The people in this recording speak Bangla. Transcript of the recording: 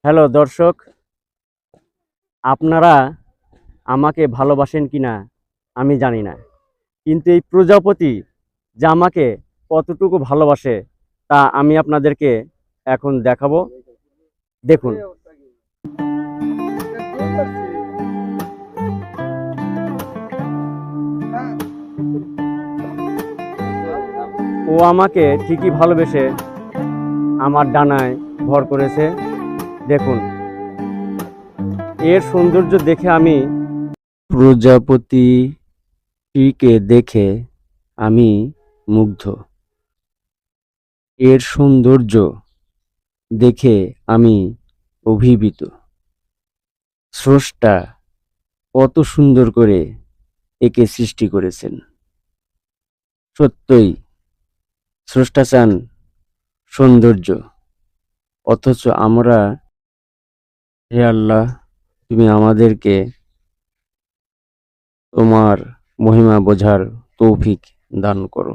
হ্যালো দর্শক, আপনারা আমাকে ভালোবাসেন কিনা আমি জানি না, কিন্তু এই প্রজাপতি যে আমাকে কতটুকু ভালোবাসে তা আমি আপনাদেরকে এখন দেখাবো। দেখুন, ও আমাকে ঠিকই ভালোবেসে আমার ডানায় ভর করেছে। দেখুন, এর সৌন্দর্য দেখে আমি প্রজাপতিটিকে দেখে আমি মুগ্ধ। এর সৌন্দর্য দেখে আমি অভিভূত। স্রষ্টা কত সুন্দর করে একে সৃষ্টি করেছেন। সত্যই স্রষ্টা চান সৌন্দর্য, অথচ আমরা, হে আল্লাহ, তুমি আমাদেরকে তোমার মহিমা বোঝার তৌফিক দান করো।